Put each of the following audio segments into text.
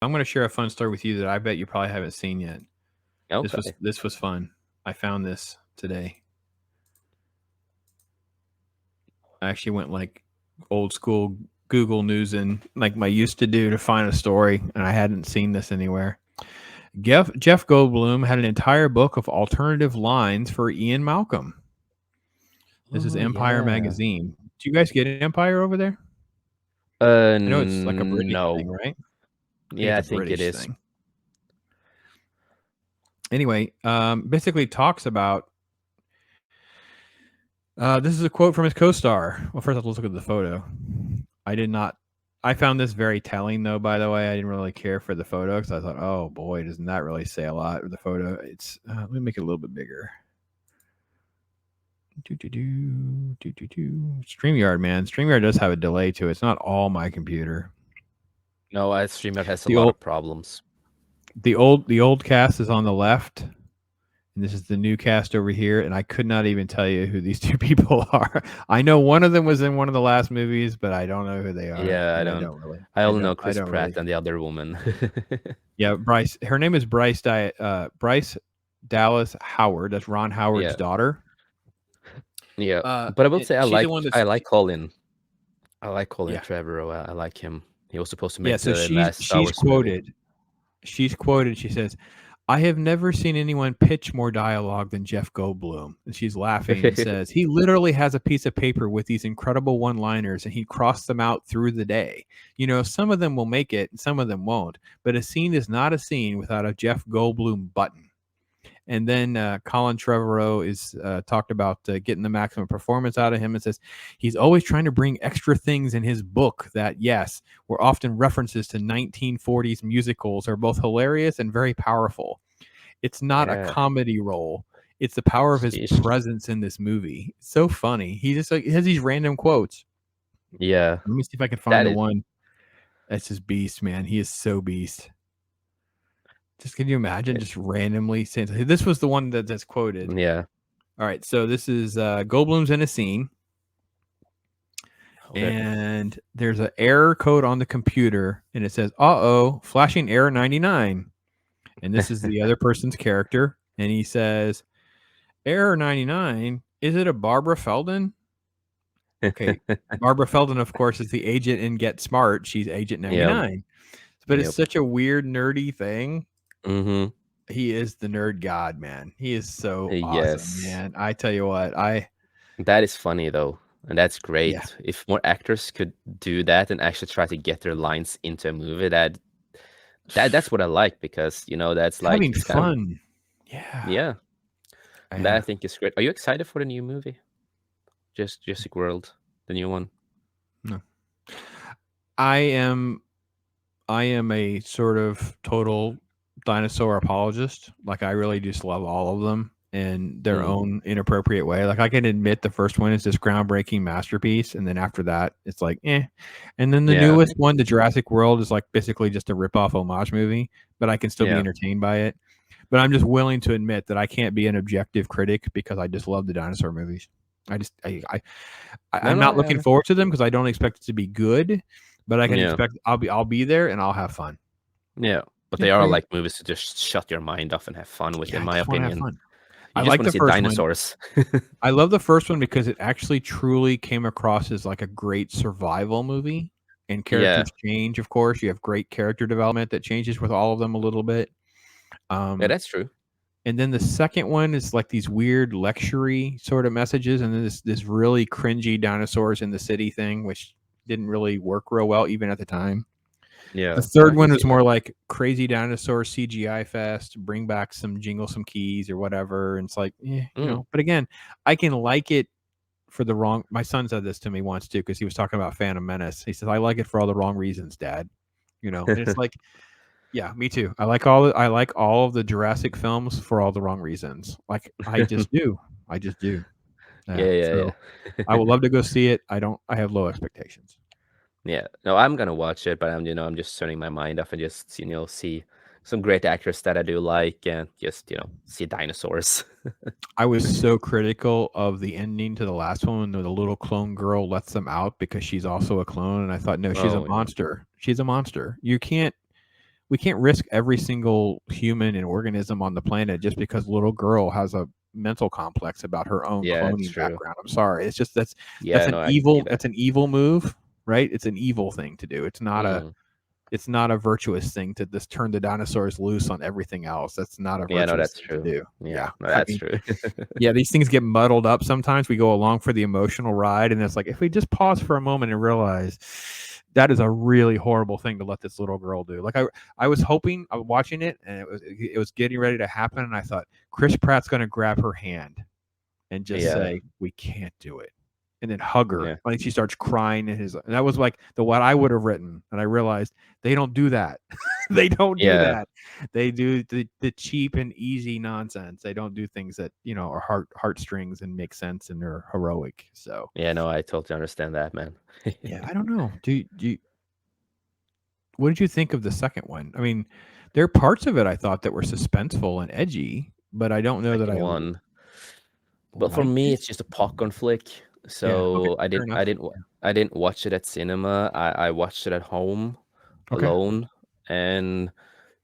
I'm going to share a fun story with you that I bet you probably haven't seen yet. Okay. This was fun. I found this today. I actually went like old school Google News and like I used to do to find a story, and I hadn't seen this anywhere. Jeff Goldblum had an entire book of alternative lines for Ian Malcolm. This is Oh Empire yeah. magazine. Do you guys get Empire over there? I know it's like a British thing, No. right? I think Yeah, it's I a think it British is. thing. Anyway, basically talks about. This is a quote from his co-star. Well, first let's look at the photo. I found this very telling, though. By the way, I didn't really care for the photo because I thought, oh boy, doesn't that really say a lot? The photo. It's let me make it a little bit bigger. StreamYard, man. StreamYard does have a delay to it. It's not all my computer. No, StreamYard has a lot of problems. The old cast is on the left, and this is the new cast over here. And I could not even tell you who these two people are. I know one of them was in one of the last movies, but I don't know who they are. Yeah, I don't really. I only know Chris Pratt and the other woman. Yeah, Bryce. Her name is Bryce Dallas Howard. That's Ron Howard's daughter. Yeah, but I will say I like Colin. I like Colin Trevorrow. I like him. He was supposed to make the last Star Wars movie. She's quoted. She says, "I have never seen anyone pitch more dialogue than Jeff Goldblum." And she's laughing and says, "He literally has a piece of paper with these incredible one-liners, and he crossed them out through the day. You know, some of them will make it, and some of them won't. But a scene is not a scene without a Jeff Goldblum button." And then Colin Trevorrow is talked about getting the maximum performance out of him and says he's always trying to bring extra things in his book that, yes, were often references to 1940s musicals, are both hilarious and very powerful. It's not a comedy role. It's the power of his presence in this movie. It's so funny. He just like has these random quotes. Yeah. Let me see if I can find the one. That's just beast, man. He is so beast. Just can you imagine just randomly saying this was the one that's quoted. Yeah. All right. So this is Goldblum's in a scene. And there's an error code on the computer and it says, uh-oh, flashing error 99. And this is the other person's character. And he says, error 99, is it a Barbara Feldon? Okay. Barbara Feldon, of course, is the agent in Get Smart. She's Agent 99. But it's such a weird, nerdy thing. Mm-hmm. He is the nerd god, man. He is so awesome, man. I tell you what, that is funny though, and that's great. Yeah. If more actors could do that and actually try to get their lines into a movie, that's what I like, because you know that's like having fun. Yeah. That I think is great. Are you excited for the new movie? Just Jurassic World, the new one? No. I am a sort of total dinosaur apologist. Like I really just love all of them in their own inappropriate way. Like I can admit the first one is this groundbreaking masterpiece, and then after that it's like and then the newest one, the Jurassic World, is like basically just a rip-off homage movie, but I can still be entertained by it. But I'm just willing to admit that I can't be an objective critic because I just love the dinosaur movies. I'm not looking forward to them because I don't expect it to be good, but I can expect I'll be there and I'll have fun. Yeah, but they are like movies to just shut your mind off and have fun with, in my opinion. I like the first dinosaurs. I love the first one because it actually truly came across as like a great survival movie, and characters change. Of course, you have great character development that changes with all of them a little bit. Yeah, that's true. And then the second one is like these weird lecture-y sort of messages, and then this really cringy dinosaurs in the city thing, which didn't really work real well even at the time. Yeah. The third one is more like crazy dinosaur CGI fest, bring back some Jingle Some Keys or whatever. And it's like, you know, but again, I can like it for the wrong. My son said this to me once too, because he was talking about Phantom Menace. He says, I like it for all the wrong reasons, Dad. You know, and it's like, yeah, me too. I like all of the Jurassic films for all the wrong reasons. Like I just do. Yeah. I would love to go see it. I have low expectations. Yeah, no, I'm gonna watch it, but I'm just turning my mind off and just see some great actors that I do like, and just see dinosaurs. I was so critical of the ending to the last one when the little clone girl lets them out because she's also a clone, and I thought, no, she's a monster. Yeah. She's a monster. You can't. we can't risk every single human and organism on the planet just because little girl has a mental complex about her own Yeah, it's cloning true. background. I'm sorry. It's just that's Yeah, an no, I can see evil that. move, right? It's an evil thing to do. It's not a virtuous thing to just turn the dinosaurs loose on everything else. That's not a Yeah, no, virtuous that's thing to true. do. Yeah, Yeah. no, I that's mean, true. yeah, these things get muddled up sometimes. We go along for the emotional ride, and it's like if we just pause for a moment and realize that is a really horrible thing to let this little girl do. Like I was hoping, I was watching it, and it was getting ready to happen, and I thought Chris Pratt's going to grab her hand and just Yeah, say, "We can't do it," and then hug her. yeah, Like she starts crying, and that was like what I would have written, and I realized they don't do that. They don't do yeah, that. They do the cheap and easy nonsense. They don't do things that are heartstrings and make sense and are heroic. So yeah, no, I totally understand that, man. yeah, I don't know. What did you think of the second one? I mean, there are parts of it I thought that were suspenseful and edgy, but I don't know that Second I one. But for liked me, it. it's just a popcorn flick. Yeah. Okay. So Fair enough. I didn't watch it at cinema. I watched it at home Okay. alone, and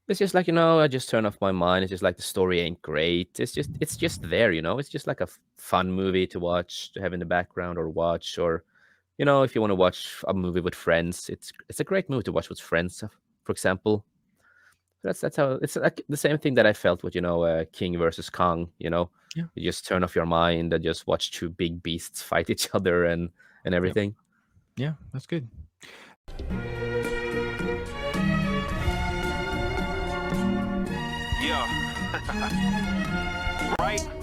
it's just like, I just turn off my mind. It's just like the story ain't great. It's just there, It's just like a fun movie to watch, to have in the background or watch, or if you want to watch a movie with friends, it's a great movie to watch with friends, for example. That's how it's like the same thing that I felt with King versus Kong. Yeah. You just turn off your mind and just watch two big beasts fight each other and Yep. everything. Yeah. That's good. Yeah. Right?